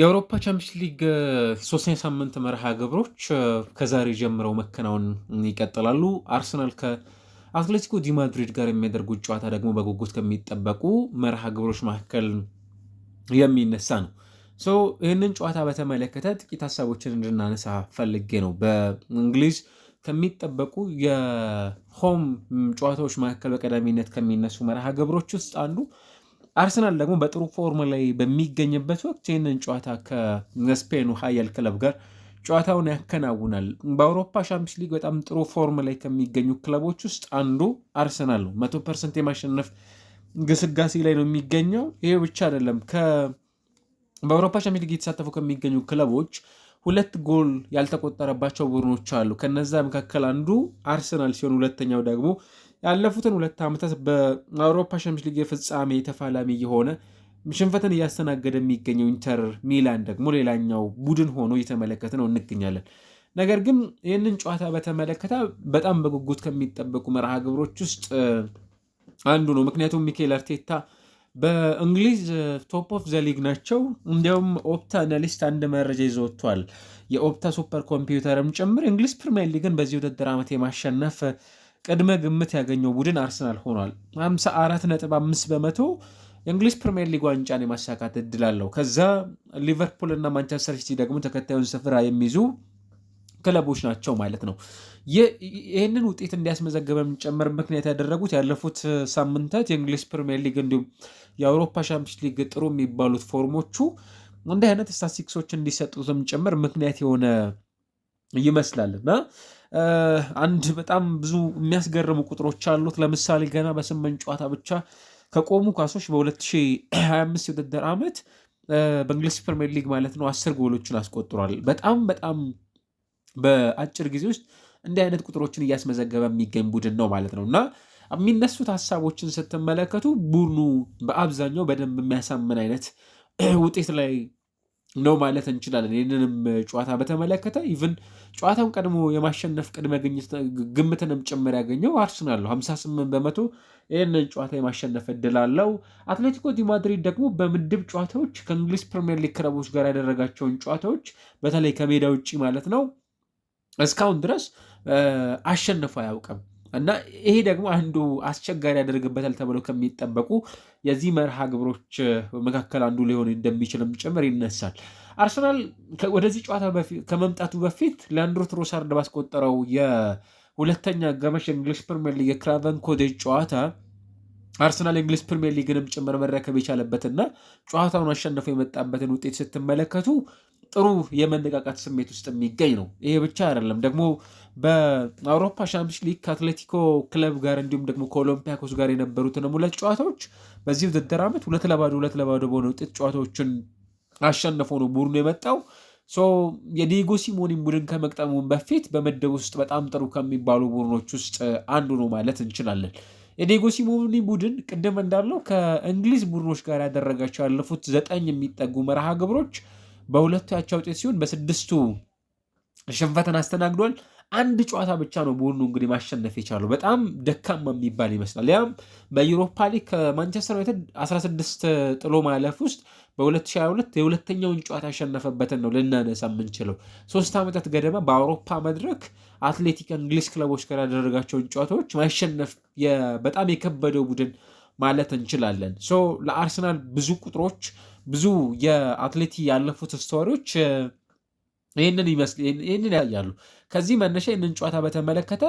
የአውሮፓ ቻምፒየንስ ሊግ ሶስተኛ ሳምንት መርሃ ግብሮች ከዛሬ ጀምረው መከናወን ይቀጥላሉ። አርሰናል ከአትሌቲኮ ዲ ማድሪድ ጋር የሚያደርጉት ጨዋታ ደግሞ በጉጉት ከሚጠበቁ መርሃ ግብሮች መካከል የሚነሳ ነው። ይህንን ጨዋታ በተመለከተ ጥቂት ሀሳቦችን እንድናነሳ ፈልጌ ነው። በእንግሊዝ ከሚጠበቁ የሆም ጨዋታዎች መካከል በቀዳሚነት ከሚነሱ መርሃ ግብሮች ውስጥ አንዱ አርሰናል ደግሞ በጥሩ ፎርም ላይ በሚገኝበት ወቅት ይህንን ጨዋታ ከስፔኑ ኃያል ክለብ ጋር ጨዋታውን ያከናውናል። በአውሮፓ ሻምፒዮንስ ሊግ በጣም ጥሩ ፎርም ላይ ከሚገኙ ክለቦች ውስጥ አንዱ አርሰናል ነው። 100% የማሸነፍ ግስጋሴ ላይ ነው የሚገኘው። ይሄ ብቻ አይደለም። በአውሮፓ ሻምፒዮንስ ሊግ የተሳተፉ ከሚገኙ ክለቦች 2 ጎል ያልተቆጠረባቸው ቡድኖች አሉ። ከነዛ መካከል አንዱ አርሰናል ሲሆን ሁለተኛው ደግሞ ያለፉትን 2 ዓመታት በአውሮፓ ሻምፒዮንስ ሊግ የፍጻሜ ተፋላሚ የሆነ ሽንፈትን እያስተናገደ የሚገኘው ኢንተር ሚላን ደግሞ ሌላኛው ቡድን ሆኖ እየተመለከተ ነው እንገኛለን። ነገር ግን ይህንን ጨዋታ በተመለከተ በጣም በጉጉት ከሚጠበቁ መርሃ ግብሮች ውስጥ አንዱ ነው። ምክንያቱም ሚኬል አርቴታ በእንግሊዝ ቶፕ ኦፍ ዘ ሊግ ናቸው። እንዲያውም ኦፕታ አናሊስት አንድ መረጃ ይዞ ወጥቷል። የኦፕታ ሱፐር ኮምፒውተርም ጭምር እንግሊዝ ፕሪሚየር ሊግን በዚህ ውድድር ዓመት የማሸነፍ ቅድመ ግምት ያገኘው ቡድን አርሰናል ሆኗል። 54.5 በመቶ የእንግሊዝ ፕሪሚየር ሊግ ዋንጫን የማሳካት እድል አለው። ከዛ ሊቨርፑል እና ማንቸስተር ሲቲ ደግሞ ተከታዩን ስፍራ የሚይዙ ክለቦች ናቸው ማለት ነው። ይህንን ውጤት እንዲያስመዘገበ ጨምር ምክንያት ያደረጉት ያለፉት ሳምንታት የእንግሊዝ ፕሪሚየር ሊግ እንዲሁም የአውሮፓ ሻምፒዮንስ ሊግ ጥሩ የሚባሉት ፎርሞቹ እንዲህ አይነት ስታቲስቲክሶች እንዲሰጡትም ጭምር ምክንያት የሆነ ይመስላል እና አንድ በጣም ብዙ የሚያስገርሙ ቁጥሮች አሉት። ለምሳሌ ገና በ8 ጨዋታ ብቻ ከቆሙ ኳሶች በ2025 የውድድር ዓመት በእንግሊዝ ፕሪሚየር ሊግ ማለት ነው 10 ጎሎችን አስቆጥሯል። በጣም በአጭር ጊዜ ውስጥ እንዲህ አይነት ቁጥሮችን እያስመዘገበ የሚገኝ ቡድን ነው ማለት ነው እና የሚነሱት ሀሳቦችን ስትመለከቱ ቡድኑ በአብዛኛው በደንብ የሚያሳምን አይነት ውጤት ላይ ነው ማለት እንችላለን። ይህንንም ጨዋታ በተመለከተ ኢቭን ጨዋታውን ቀድሞ የማሸነፍ ቅድመ ግምትንም ጭምር ያገኘው አርሰናል ነው። 58 በመቶ ይህንን ጨዋታ የማሸነፍ እድል አለው። አትሌቲኮ ዲ ማድሪድ ደግሞ በምድብ ጨዋታዎች ከእንግሊዝ ፕሪሚየር ሊግ ክለቦች ጋር ያደረጋቸውን ጨዋታዎች በተለይ ከሜዳ ውጭ ማለት ነው እስካሁን ድረስ አሸንፎ አያውቅም እና ይሄ ደግሞ አንዱ አስቸጋሪ ያደርግበታል ተብለው ከሚጠበቁ የዚህ መርሃ ግብሮች መካከል አንዱ ሊሆን እንደሚችልም ጭምር ይነሳል። አርሰናል ወደዚህ ጨዋታ ከመምጣቱ በፊት ሊያንድሮ ትሮሳርድ ባስቆጠረው የሁለተኛ አጋማሽ የእንግሊዝ ፕሪሚየር ሊግ የክራቨን ኮቴጅ ጨዋታ አርሰናል የእንግሊዝ ፕሪሚየር ሊግንም ጭምር መረከብ የቻለበትና ጨዋታውን አሸንፎ የመጣበትን ውጤት ስትመለከቱ ጥሩ የመነቃቃት ስሜት ውስጥ የሚገኝ ነው። ይሄ ብቻ አይደለም፣ ደግሞ በአውሮፓ ሻምፒዮንስ ሊግ ከአትሌቲኮ ክለብ ጋር እንዲሁም ደግሞ ከኦሎምፒያኮስ ጋር የነበሩትን 2 ጨዋታዎች በዚህ ውድድር ዓመት 2-2 በሆነ ውጤት ጨዋታዎችን አሸንፎ ነው ቡድኑ የመጣው። የዲየጎ ሲሞኔ ቡድን ከመቅጠሙ በፊት በምድብ ውስጥ በጣም ጥሩ ከሚባሉ ቡድኖች ውስጥ አንዱ ነው ማለት እንችላለን። የዲየጎ ሲሞኔ ቡድን ቅድም እንዳለው ከእንግሊዝ ቡድኖች ጋር ያደረጋቸው ያለፉት 9 የሚጠጉ መርሃ ግብሮች በሁለቱ ያቻ ውጤት ሲሆን በ6ቱ ሽንፈትን አስተናግዷል። አንድ ጨዋታ ብቻ ነው ቡድኑ እንግዲህ ማሸነፍ የቻለው። በጣም ደካማ የሚባል ይመስላል። ያም በዩሮፓ ሊግ ከማንቸስተር ዩናይትድ 16 ጥሎ ማለፍ ውስጥ በ2022 የሁለተኛውን ጨዋታ ያሸነፈበትን ነው ልናነሳ የምንችለው። 3 ዓመታት ገደማ በአውሮፓ መድረክ አትሌቲክ እንግሊዝ ክለቦች ጋር ያደረጋቸውን ጨዋታዎች ማሸነፍ በጣም የከበደው ቡድን ማለት እንችላለን። ለአርሰናል ብዙ ቁጥሮች ብዙ የአትሌቲ ያለፉት ስቶሪዎች ይህንን ያያሉ። ከዚህ መነሻ ይህንን ጨዋታ በተመለከተ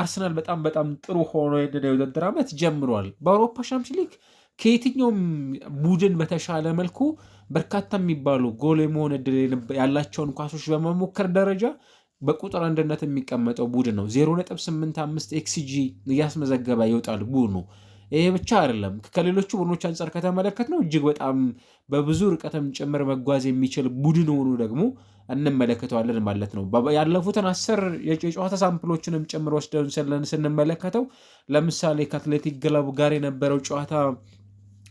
አርሰናል በጣም ጥሩ ሆኖ ይህንን የውድድር ዓመት ጀምሯል። በአውሮፓ ሻምፒዮንስ ሊግ ከየትኛውም ቡድን በተሻለ መልኩ በርካታ የሚባሉ ጎል የመሆን እድል ያላቸውን ኳሶች በመሞከር ደረጃ በቁጥር አንድነት የሚቀመጠው ቡድን ነው። 0.85 ኤክስጂ እያስመዘገበ ይወጣል ቡድኑ። ይሄ ብቻ አይደለም፣ ከሌሎቹ ቡድኖች አንጻር ከተመለከት ነው እጅግ በጣም በብዙ ርቀትም ጭምር መጓዝ የሚችል ቡድን ሆኑ ደግሞ እንመለከተዋለን ማለት ነው። ያለፉትን 10 የጨዋታ ሳምፕሎችንም ጭምር ወስደን ስንመለከተው ለምሳሌ ከአትሌቲክ ክለብ ጋር የነበረው ጨዋታ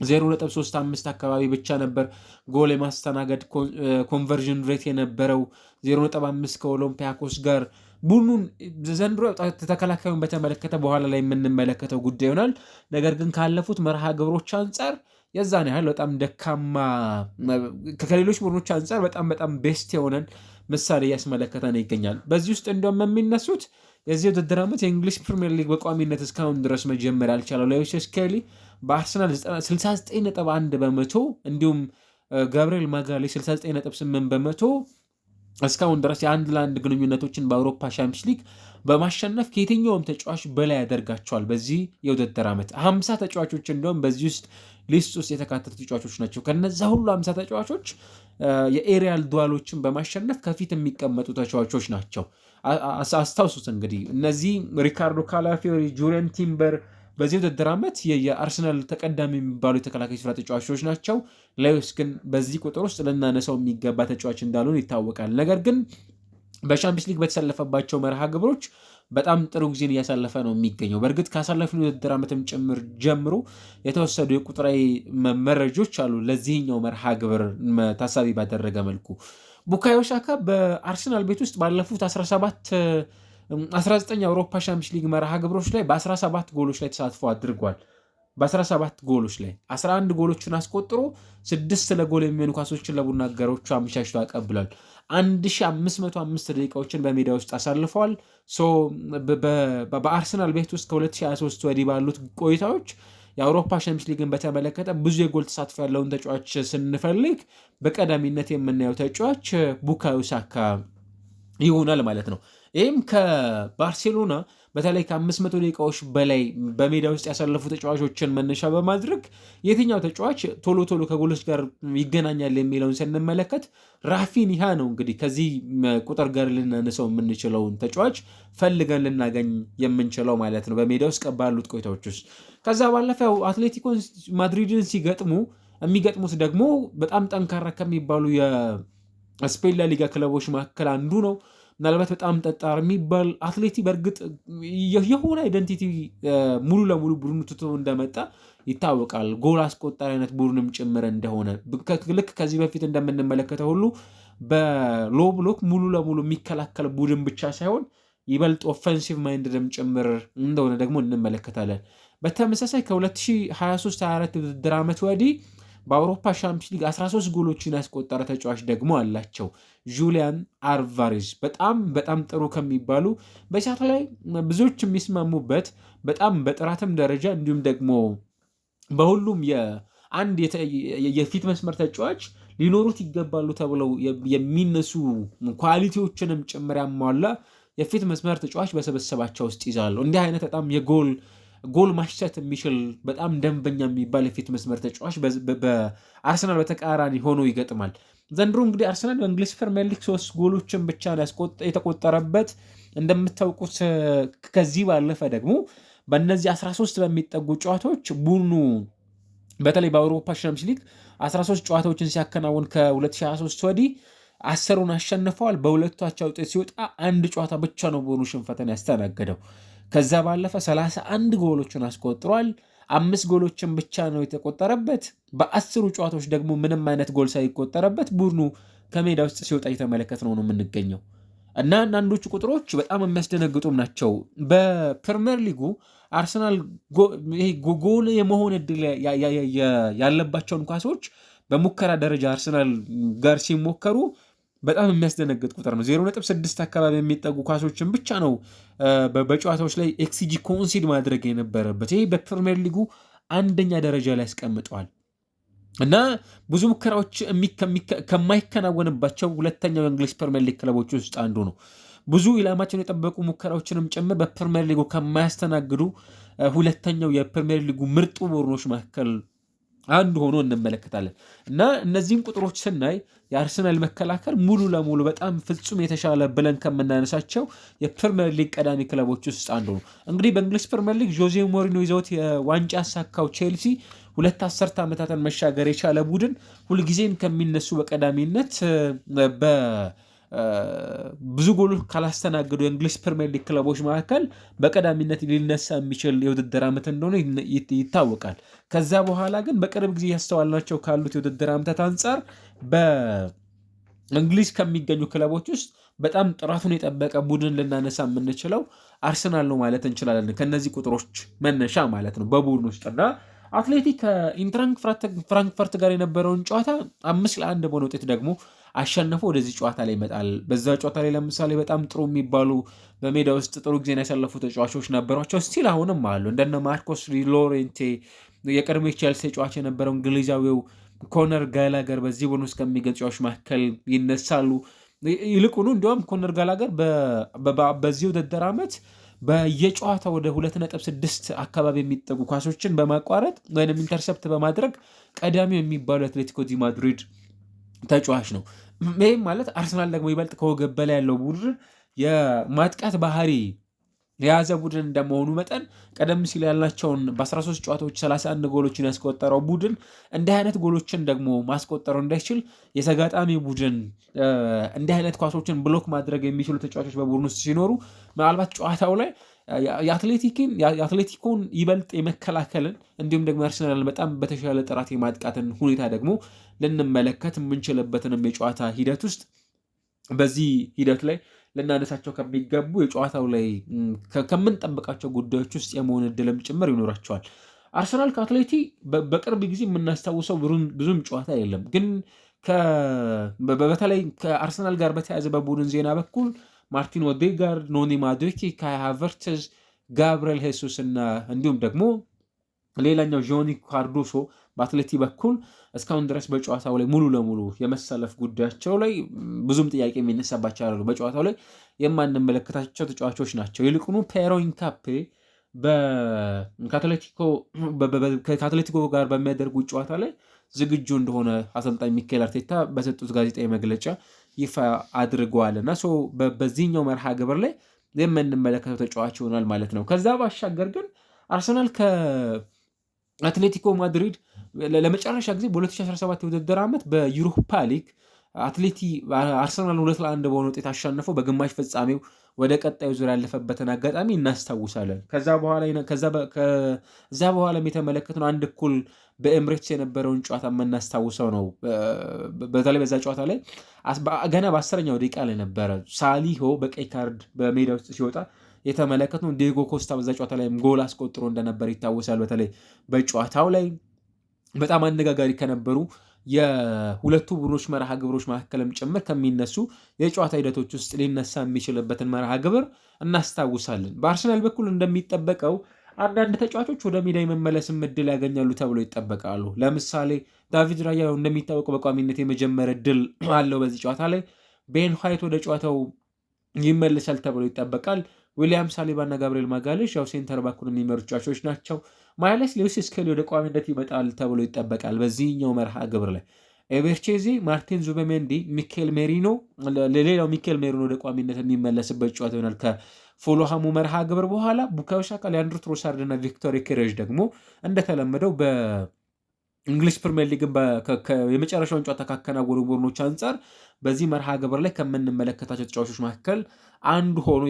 0.35 አካባቢ ብቻ ነበር ጎል የማስተናገድ ኮንቨርዥን ሬት የነበረው። 0.5 ከኦሎምፒያኮስ ጋር ቡድኑን ዘንድሮ ተከላካዩን በተመለከተ በኋላ ላይ የምንመለከተው ጉዳይ ይሆናል። ነገር ግን ካለፉት መርሃ ግብሮች አንጻር የዛን ያህል በጣም ደካማ ከሌሎች ቡድኖች አንጻር በጣም ቤስት የሆነን ምሳሌ እያስመለከተን ይገኛል። በዚህ ውስጥ እንደውም የሚነሱት የዚህ ውድድር ዓመት የእንግሊዝ ፕሪሚየር ሊግ በቋሚነት እስካሁን ድረስ መጀመር ያልቻለው ሉዊስ ስኬሊ በአርሰናል 69.1 በመቶ እንዲሁም ጋብሪኤል ማጋሌሽ 69.8 በመቶ እስካሁን ድረስ የአንድ ለአንድ ግንኙነቶችን በአውሮፓ ሻምፒዮንስ ሊግ በማሸነፍ ከየትኛውም ተጫዋች በላይ ያደርጋቸዋል። በዚህ የውድድር ዓመት 50 ተጫዋቾች እንደውም በዚህ ውስጥ ሊስት ውስጥ የተካተቱ ተጫዋቾች ናቸው። ከነዛ ሁሉ 50 ተጫዋቾች የኤሪያል ዱዋሎችን በማሸነፍ ከፊት የሚቀመጡ ተጫዋቾች ናቸው። አስታውሱት እንግዲህ እነዚህ ሪካርዶ ካላፊዮሪ፣ ጁሪየን ቲምበር በዚህ ውድድር ዓመት የአርሰናል ተቀዳሚ የሚባሉ የተከላካይ ስፍራ ተጫዋቾች ናቸው። ሉዊስ ግን በዚህ ቁጥር ውስጥ ልናነሳው የሚገባ ተጫዋች እንዳልሆን ይታወቃል። ነገር ግን በሻምፒዮንስ ሊግ በተሰለፈባቸው መርሃ ግብሮች በጣም ጥሩ ጊዜን እያሳለፈ ነው የሚገኘው። በእርግጥ ካሳለፍን የውድድር ዓመትም ጭምር ጀምሮ የተወሰዱ የቁጥራዊ መረጃዎች አሉ። ለዚህኛው መርሃ ግብር ታሳቢ ባደረገ መልኩ ቡካዮ ሳካ በአርሰናል ቤት ውስጥ ባለፉት 19 የአውሮፓ ሻምፒዮንስ ሊግ መርሃ ግብሮች ላይ በ17 ጎሎች ላይ ተሳትፎ አድርጓል። በ17 ጎሎች ላይ 11 ጎሎችን አስቆጥሮ 6 ለጎል የሚሆኑ ኳሶችን ለቡና አጋሮቹ አመቻችቶ ያቀብላል። 1505 ደቂቃዎችን በሜዳ ውስጥ አሳልፈዋል። በአርሰናል ቤት ውስጥ ከ2023 ወዲህ ባሉት ቆይታዎች የአውሮፓ ሻምፒዮንስ ሊግን በተመለከተ ብዙ የጎል ተሳትፎ ያለውን ተጫዋች ስንፈልግ በቀዳሚነት የምናየው ተጫዋች ቡካዮ ሳካ ይሆናል ማለት ነው። ይህም ከባርሴሎና በተለይ ከ500 ደቂቃዎች በላይ በሜዳ ውስጥ ያሳለፉ ተጫዋቾችን መነሻ በማድረግ የትኛው ተጫዋች ቶሎ ከጎሎች ጋር ይገናኛል የሚለውን ስንመለከት ራፊኒሃ ነው እንግዲህ ከዚህ ቁጥር ጋር ልናነሳው የምንችለውን ተጫዋች ፈልገን ልናገኝ የምንችለው ማለት ነው በሜዳ ውስጥ ባሉት ቆይታዎች ውስጥ። ከዛ ባለፈው አትሌቲኮ ማድሪድን የሚገጥሙት ደግሞ በጣም ጠንካራ ከሚባሉ የስፔን ላሊጋ ክለቦች መካከል አንዱ ነው። ምናልባት በጣም ጠጣር የሚባል አትሌቲ በእርግጥ የሆነ አይደንቲቲ ሙሉ ለሙሉ ቡድኑ ትቶ እንደመጣ ይታወቃል። ጎል አስቆጣሪ አይነት ቡድንም ጭምር እንደሆነ ልክ ከዚህ በፊት እንደምንመለከተው ሁሉ በሎ ብሎክ ሙሉ ለሙሉ የሚከላከል ቡድን ብቻ ሳይሆን ይበልጥ ኦፌንሲቭ ማይንድም ጭምር እንደሆነ ደግሞ እንመለከታለን። በተመሳሳይ ከ2023/24 ውድድር ዓመት ወዲህ በአውሮፓ ሻምፒዮንስ ሊግ 13 ጎሎችን ያስቆጠረ ተጫዋች ደግሞ አላቸው። ጁሊያን አልቫሬዝ በጣም ጥሩ ከሚባሉ በሻት ላይ ብዙዎች የሚስማሙበት በጣም በጥራትም ደረጃ እንዲሁም ደግሞ በሁሉም አንድ የፊት መስመር ተጫዋች ሊኖሩት ይገባሉ ተብለው የሚነሱ ኳሊቲዎችንም ጭምር ያሟላ የፊት መስመር ተጫዋች በስብስባቸው ውስጥ ይዛሉ። እንዲህ አይነት በጣም ጎል ማሽተት የሚችል በጣም ደንበኛ የሚባል የፊት መስመር ተጫዋች በአርሰናል በተቃራኒ ሆኖ ይገጥማል። ዘንድሮ እንግዲህ አርሰናል በእንግሊዝ ፕሪሚየር ሊግ 3 ጎሎችን ብቻ የተቆጠረበት እንደምታውቁት። ከዚህ ባለፈ ደግሞ በእነዚህ 13 በሚጠጉ ጨዋታዎች ቡድኑ በተለይ በአውሮፓ ሻምፒዮንስ ሊግ 13 ጨዋታዎችን ሲያከናውን ከ2023 ወዲህ 10ሩን አሸንፈዋል። በሁለቱ አቻ ውጤት ሲወጣ አንድ ጨዋታ ብቻ ነው ቡድኑ ሽንፈትን ያስተናገደው። ከዛ ባለፈ 31 ጎሎችን አስቆጥሯል። 5 ጎሎችን ብቻ ነው የተቆጠረበት። በ10ሩ ጨዋታዎች ደግሞ ምንም አይነት ጎል ሳይቆጠረበት ቡድኑ ከሜዳ ውስጥ ሲወጣ እየተመለከት ነው የምንገኘው እና አንዳንዶቹ ቁጥሮች በጣም የሚያስደነግጡም ናቸው። በፕሪሚየር ሊጉ አርሰናል ጎል የመሆን እድል ያለባቸውን ኳሶች በሙከራ ደረጃ አርሰናል ጋር ሲሞከሩ በጣም የሚያስደነግጥ ቁጥር ነው። 0.6 አካባቢ የሚጠጉ ኳሶችን ብቻ ነው በጨዋታዎች ላይ ኤክሲጂ ኮንሲድ ማድረግ የነበረበት። ይህ በፕሪሚየር ሊጉ አንደኛ ደረጃ ላይ ያስቀምጠዋል እና ብዙ ሙከራዎች ከማይከናወንባቸው ሁለተኛው የእንግሊዝ ፕሪሚየር ሊግ ክለቦች ውስጥ አንዱ ነው። ብዙ ኢላማቸውን የጠበቁ ሙከራዎችንም ጭምር በፕሪሚየር ሊጉ ከማያስተናግዱ ሁለተኛው የፕሪሚየር ሊጉ ምርጡ ቡድኖች መካከል አንዱ ሆኖ እንመለከታለን እና እነዚህን ቁጥሮች ስናይ የአርሰናል መከላከል ሙሉ ለሙሉ በጣም ፍጹም የተሻለ ብለን ከምናነሳቸው የፕሪሚየር ሊግ ቀዳሚ ክለቦች ውስጥ አንዱ ነው። እንግዲህ በእንግሊዝ ፕሪሚየር ሊግ ጆዜ ሞሪኖ ይዘውት የዋንጫ ያሳካው ቼልሲ 2 አስርተ ዓመታትን መሻገር የቻለ ቡድን ሁልጊዜም ከሚነሱ በቀዳሚነት ብዙ ጎሎች ካላስተናገዱ የእንግሊዝ ፕሪሚየር ሊግ ክለቦች መካከል በቀዳሚነት ሊነሳ የሚችል የውድድር ዓመት እንደሆነ ይታወቃል። ከዛ በኋላ ግን በቅርብ ጊዜ ያስተዋልናቸው ካሉት የውድድር ዓመታት አንጻር በእንግሊዝ ከሚገኙ ክለቦች ውስጥ በጣም ጥራቱን የጠበቀ ቡድን ልናነሳ የምንችለው አርሰናል ነው ማለት እንችላለን። ከነዚህ ቁጥሮች መነሻ ማለት ነው በቡድን ውስጥና አትሌቲክ ከኢንትራንክ ፍራንክፈርት ጋር የነበረውን ጨዋታ 5-1 በሆነ ውጤት ደግሞ አሸንፎ ወደዚህ ጨዋታ ላይ ይመጣል። በዛ ጨዋታ ላይ ለምሳሌ በጣም ጥሩ የሚባሉ በሜዳ ውስጥ ጥሩ ጊዜን ያሳለፉ ተጫዋቾች ነበሯቸው። ስቲል አሁንም አሉ እንደነ ማርኮስ ሎሬንቴ፣ የቀድሞ ቼልሲ ተጫዋች የነበረው እንግሊዛዊው ኮነር ጋላገር በዚህ ቡድን ውስጥ ከሚገኙ ተጫዋቾች መካከል ይነሳሉ። ይልቁኑ እንዲሁም ኮነር ጋላገር በዚህ ውድድር ዓመት በየጨዋታ ወደ 2.6 አካባቢ የሚጠጉ ኳሶችን በማቋረጥ ወይም ኢንተርሰፕት በማድረግ ቀዳሚው የሚባሉ አትሌቲኮ ዲ ማድሪድ ተጫዋች ነው። ይህም ማለት አርሰናል ደግሞ ይበልጥ ከወገብ በላይ ያለው ቡድን የማጥቃት ባህሪ የያዘ ቡድን እንደመሆኑ መጠን ቀደም ሲል ያላቸውን በ13 ጨዋታዎች 31 ጎሎችን ያስቆጠረው ቡድን እንዲህ አይነት ጎሎችን ደግሞ ማስቆጠረው እንዳይችል የተጋጣሚ ቡድን እንዲህ አይነት ኳሶችን ብሎክ ማድረግ የሚችሉ ተጫዋቾች በቡድን ውስጥ ሲኖሩ ምናልባት ጨዋታው ላይ የአትሌቲኮን ይበልጥ የመከላከልን እንዲሁም ደግሞ አርሰናል በጣም በተሻለ ጥራት የማጥቃትን ሁኔታ ደግሞ ልንመለከት የምንችልበትንም የጨዋታ ሂደት ውስጥ በዚህ ሂደት ላይ ልናነሳቸው ከሚገቡ የጨዋታው ላይ ከምንጠብቃቸው ጉዳዮች ውስጥ የመሆን እድልም ጭምር ይኖራቸዋል። አርሰናል ከአትሌቲ በቅርብ ጊዜ የምናስታውሰው ብዙም ጨዋታ የለም፣ ግን በተለይ ከአርሰናል ጋር በተያያዘ በቡድን ዜና በኩል ማርቲን ኦዴጋርድ፣ ኖኒ ማዱዌኬ፣ ካይ ሃቨርትዝ፣ ጋብርኤል ሄሱስ እና እንዲሁም ደግሞ ሌላኛው ጆኒ ካርዶሶ በአትሌቲ በኩል እስካሁን ድረስ በጨዋታው ላይ ሙሉ ለሙሉ የመሰለፍ ጉዳያቸው ላይ ብዙም ጥያቄ የሚነሳባቸው ያሉ በጨዋታው ላይ የማንመለከታቸው ተጫዋቾች ናቸው። ይልቁኑ ፔሮ ኢንካፔ ከአትሌቲኮ ጋር በሚያደርጉት ጨዋታ ላይ ዝግጁ እንደሆነ አሰልጣኝ ሚኬል አርቴታ በሰጡት ጋዜጣዊ መግለጫ ይፋ አድርገዋል እና በዚህኛው መርሃ ግብር ላይ የምንመለከተው ተጫዋች ይሆናል ማለት ነው። ከዛ ባሻገር ግን አርሰናል ከአትሌቲኮ ማድሪድ ለመጨረሻ ጊዜ በ2017 የውድድር ዓመት በዩሮፓ ሊግ አርሰናል 2-1 በሆነ ውጤት አሸንፈው በግማሽ ፍጻሜው ወደ ቀጣዩ ዙር ያለፈበትን አጋጣሚ እናስታውሳለን። ከዛ በኋላ የተመለከትነው አንድ እኩል በኤምሬትስ የነበረውን ጨዋታ የምናስታውሰው ነው። በተለይ በዛ ጨዋታ ላይ ገና በ10ኛው ደቂቃ ላይ ነበረ ሳሊሆ በቀይ ካርድ በሜዳ ውስጥ ሲወጣ የተመለከትነው። ዲየጎ ኮስታ በዛ ጨዋታ ላይ ጎል አስቆጥሮ እንደነበር ይታወሳል። በተለይ በጨዋታው ላይ በጣም አነጋጋሪ ከነበሩ የሁለቱ ቡድኖች መርሃ ግብሮች መካከልም ጭምር ከሚነሱ የጨዋታ ሂደቶች ውስጥ ሊነሳ የሚችልበትን መርሃ ግብር እናስታውሳለን። በአርሰናል በኩል እንደሚጠበቀው አንዳንድ ተጫዋቾች ወደ ሜዳ የመመለስም እድል ያገኛሉ ተብሎ ይጠበቃሉ። ለምሳሌ ዳቪድ ራያ እንደሚታወቀው በቋሚነት የመጀመር እድል አለው በዚህ ጨዋታ ላይ። ቤን ዋይት ወደ ጨዋታው ይመለሳል ተብሎ ይጠበቃል። ዊሊያም ሳሊባ እና ጋብርኤል ማጋሌሽ ያው ሴንተር ባኩን የሚመሩ ተጫዋቾች ናቸው። ማይለስ ሌዊስ ስኬሊ ወደ ቋሚነት ይመጣል ተብሎ ይጠበቃል። በዚህኛው መርሃ ግብር ላይ ኤቤርቼዚ፣ ማርቲን ዙበሜንዲ፣ ሚኬል ሜሪኖ ሌላው ሚኬል ሜሪኖ ወደ ቋሚነት የሚመለስበት ጨዋታ ይሆናል። ከፉልሃሙ መርሃ ግብር በኋላ ቡካዮ ሳካ፣ ሊያንድሮ ትሮሳርድ እና ቪክቶር ኬሬጅ ደግሞ እንደተለመደው በእንግሊዝ ፕሪሚየር ሊግ የመጨረሻውን ጨዋታ ካከናወኑ ቡድኖች አንጻር በዚህ መርሃ ግብር ላይ ከምንመለከታቸው ተጫዋቾች መካከል አንዱ ሆኖ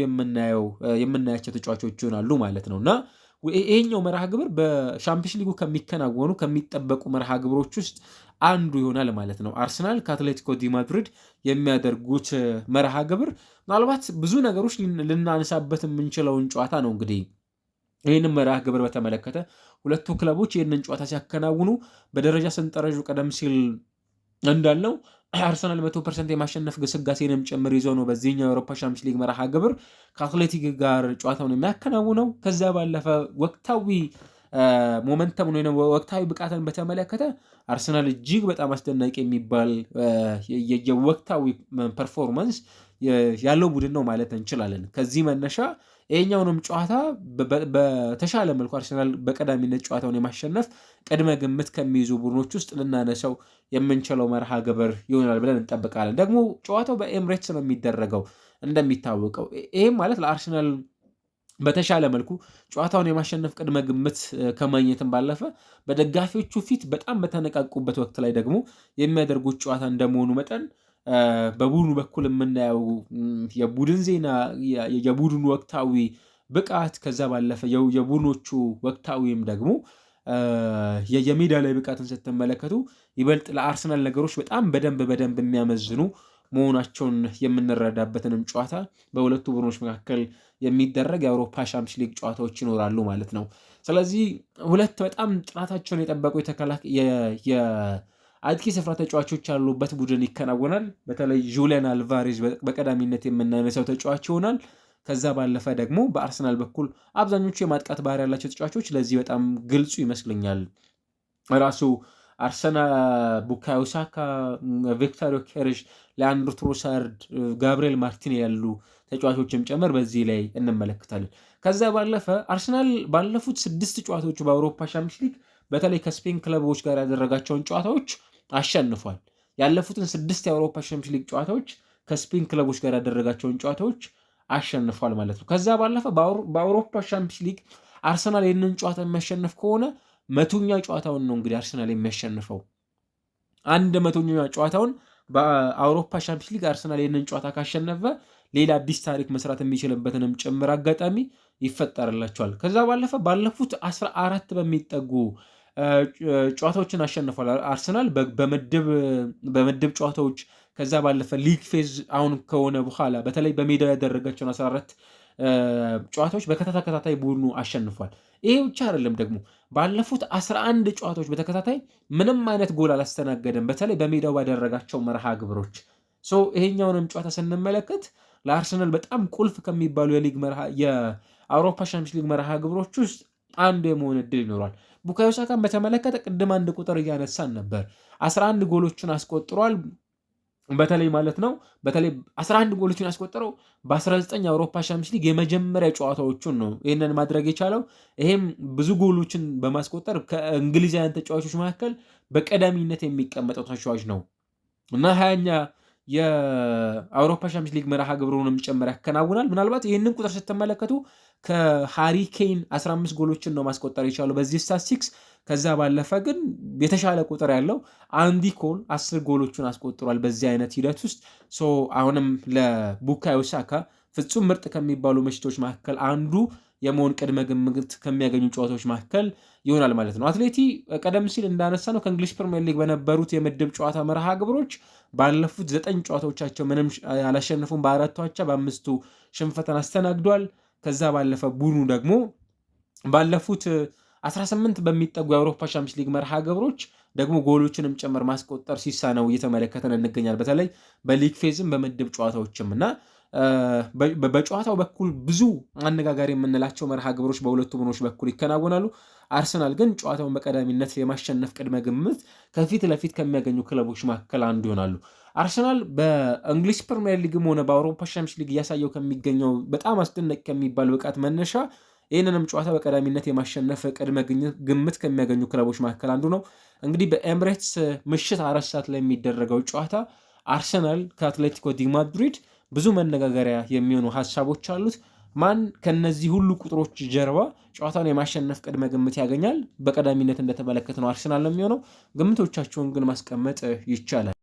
የምናያቸው ተጫዋቾች ይሆናሉ ማለት ነው እና ይሄኛው መርሃ ግብር በሻምፒዮንስ ሊጉ ከሚጠበቁ መርሃ ግብሮች ውስጥ አንዱ ይሆናል ማለት ነው። አርሰናል ከአትሌቲኮ ዲ ማድሪድ የሚያደርጉት መርሃ ግብር ምናልባት ብዙ ነገሮች ልናነሳበት የምንችለውን ጨዋታ ነው። እንግዲህ ይህንን መርሃ ግብር በተመለከተ ሁለቱ ክለቦች ይህንን ጨዋታ ሲያከናውኑ በደረጃ ሰንጠረዡ ቀደም ሲል እንዳለው አርሰናል 100% የማሸነፍ ግስጋሴንም ጭምር ይዞ ነው በዚህኛው የአውሮፓ ሻምፒዮንስ ሊግ መርሃ ግብር ከአትሌቲክ ጋር ጨዋታውን የሚያከናውነው። ከዛ ባለፈ ወቅታዊ ሞመንተም ነው ወቅታዊ ብቃትን በተመለከተ አርሰናል እጅግ በጣም አስደናቂ የሚባል የወቅታዊ ፐርፎርማንስ ያለው ቡድን ነው ማለት እንችላለን። ከዚህ መነሻ ይሄኛውንም ጨዋታ በተሻለ መልኩ አርሰናል በቀዳሚነት ጨዋታውን የማሸነፍ ቅድመ ግምት ከሚይዙ ቡድኖች ውስጥ ልናነሳው የምንችለው መርሃ ግብር ይሆናል ብለን እንጠብቃለን። ደግሞ ጨዋታው በኤምሬትስ ነው የሚደረገው እንደሚታወቀው። ይህም ማለት ለአርሰናል በተሻለ መልኩ ጨዋታውን የማሸነፍ ቅድመ ግምት ከማግኘትም ባለፈ በደጋፊዎቹ ፊት በጣም በተነቃቁበት ወቅት ላይ ደግሞ የሚያደርጉት ጨዋታ እንደመሆኑ መጠን በቡድኑ በኩል የምናየው የቡድን ዜና፣ የቡድኑ ወቅታዊ ብቃት፣ ከዛ ባለፈ የቡድኖቹ ወቅታዊም ደግሞ የሜዳ ላይ ብቃትን ስትመለከቱ ይበልጥ ለአርሰናል ነገሮች በጣም በደንብ የሚያመዝኑ መሆናቸውን የምንረዳበትንም ጨዋታ በሁለቱ ቡድኖች መካከል የሚደረግ የአውሮፓ ሻምፒዮንስ ሊግ ጨዋታዎች ይኖራሉ ማለት ነው። ስለዚህ ሁለት በጣም ጥራታቸውን የጠበቁ የአጥቂ ስፍራ ተጫዋቾች ያሉበት ቡድን ይከናወናል። በተለይ ጁሊያን አልቫሬዝ በቀዳሚነት የምናነሳው ተጫዋች ይሆናል። ከዛ ባለፈ ደግሞ በአርሰናል በኩል አብዛኞቹ የማጥቃት ባህሪ ያላቸው ተጫዋቾች ለዚህ በጣም ግልጹ ይመስለኛል። ራሱ አርሰናል ቡካዮ ሳካ፣ ቪክቶር ዮኬሬሽ፣ ሊያንድሮ ትሮሳርድ፣ ጋብሪኤል ማርቲኔ ያሉ ተጫዋቾችም ጨምር በዚህ ላይ እንመለከታለን። ከዛ ባለፈ አርሰናል ባለፉት 6 ጨዋታዎች በአውሮፓ ሻምፒዮንስ ሊግ በተለይ ከስፔን ክለቦች ጋር ያደረጋቸውን ጨዋታዎች አሸንፏል። ያለፉትን 6 የአውሮፓ ሻምፒዮንስ ሊግ ጨዋታዎች ከስፔን ክለቦች ጋር ያደረጋቸውን ጨዋታዎች አሸንፏል ማለት ነው። ከዛ ባለፈ በአውሮፓ ሻምፒዮንስ ሊግ አርሰናል ይህንን ጨዋታ የሚያሸንፍ ከሆነ 100ኛ ጨዋታውን ነው እንግዲህ አርሰናል የሚያሸንፈው። 100ኛ ጨዋታውን በአውሮፓ ሻምፒዮንስ ሊግ አርሰናል ይህንን ጨዋታ ካሸነፈ ሌላ አዲስ ታሪክ መስራት የሚችልበትንም ጭምር አጋጣሚ ይፈጠርላቸዋል። ከዛ ባለፈ ባለፉት 14 በሚጠጉ ጨዋታዎችን አሸንፏል አርሰናል በምድብ ጨዋታዎች። ከዛ ባለፈ ሊግ ፌዝ አሁን ከሆነ በኋላ በተለይ በሜዳው ያደረጋቸውን 14 ጨዋታዎች በተከታታይ ቡድኑ አሸንፏል። ይሄ ብቻ አይደለም ደግሞ ባለፉት 11 ጨዋታዎች በተከታታይ ምንም አይነት ጎል አላስተናገደም፣ በተለይ በሜዳው ባደረጋቸው መርሃ ግብሮች። ይሄኛውንም ጨዋታ ስንመለከት ለአርሰናል በጣም ቁልፍ ከሚባሉ የአውሮፓ ሻምፒዮንስ ሊግ መርሃ ግብሮች ውስጥ አንዱ የመሆን እድል ይኖሯል። ቡካዮ ሳካን በተመለከተ ቅድም አንድ ቁጥር እያነሳን ነበር። 11 ጎሎችን አስቆጥሯል። በተለይ ማለት ነው በተለይ 11 ጎሎችን ያስቆጠረው በ19 የአውሮፓ ሻምፒዮንስ ሊግ የመጀመሪያ ጨዋታዎቹን ነው ይህንን ማድረግ የቻለው። ይሄም ብዙ ጎሎችን በማስቆጠር ከእንግሊዛውያን ተጫዋቾች መካከል በቀዳሚነት የሚቀመጠው ተጫዋች ነው እና 20ኛ የአውሮፓ ሻምፒዮንስ ሊግ መርሃ ግብሩንም ጭምር ያከናውናል። ምናልባት ይህንን ቁጥር ስትመለከቱ ከሃሪኬን 15 ጎሎችን ነው ማስቆጠር የቻለው በዚህ ስታትስቲክስ። ከዛ ባለፈ ግን የተሻለ ቁጥር ያለው አንዲ ኮል 10 ጎሎችን አስቆጥሯል በዚህ አይነት ሂደት ውስጥ። አሁንም ለቡካዮ ሳካ ፍጹም ምርጥ ከሚባሉ ምሽቶች መካከል አንዱ የመሆን ቅድመ ግምት ከሚያገኙ ጨዋታዎች መካከል ይሆናል ማለት ነው። አትሌቲ ቀደም ሲል እንዳነሳ ነው ከእንግሊዝ ፕሪሚየር ሊግ በነበሩት የምድብ ጨዋታ መርሃ ግብሮች ባለፉት 9 ጨዋታዎቻቸው ምንም አላሸነፉም። በ4 አቻ በ5 ሽንፈትን አስተናግዷል። ከዛ ባለፈ ቡድኑ ደግሞ ባለፉት 18 በሚጠጉ የአውሮፓ ሻምፒዮንስ ሊግ መርሃ ግብሮች ደግሞ ጎሎችንም ጭምር ማስቆጠር ሲሳነው እየተመለከተን እንገኛል። በተለይ በሊግ ፌዝም በምድብ ጨዋታዎችም እና በጨዋታው በኩል ብዙ አነጋጋሪ የምንላቸው መርሃ ግብሮች በሁለቱ ቡድኖች በኩል ይከናወናሉ። አርሰናል ግን ጨዋታውን በቀዳሚነት የማሸነፍ ቅድመ ግምት ከፊት ለፊት ከሚያገኙ ክለቦች መካከል አንዱ ይሆናሉ። አርሰናል በእንግሊዝ ፕሪሚየር ሊግም ሆነ በአውሮፓ ሻምፒዮንስ ሊግ እያሳየው ከሚገኘው በጣም አስደናቂ ከሚባል ብቃት መነሻ ይህንንም ጨዋታ በቀዳሚነት የማሸነፍ ቅድመ ግምት ከሚያገኙ ክለቦች መካከል አንዱ ነው። እንግዲህ በኤምሬትስ ምሽት 4 ሰዓት ላይ የሚደረገው ጨዋታ አርሰናል ከአትሌቲኮ ዲ ማድሪድ ብዙ መነጋገሪያ የሚሆኑ ሀሳቦች አሉት። ማን ከነዚህ ሁሉ ቁጥሮች ጀርባ ጨዋታውን የማሸነፍ ቅድመ ግምት ያገኛል? በቀዳሚነት እንደተመለከትነው አርሰናል ነው የሚሆነው። ግምቶቻቸውን ግን ማስቀመጥ ይቻላል።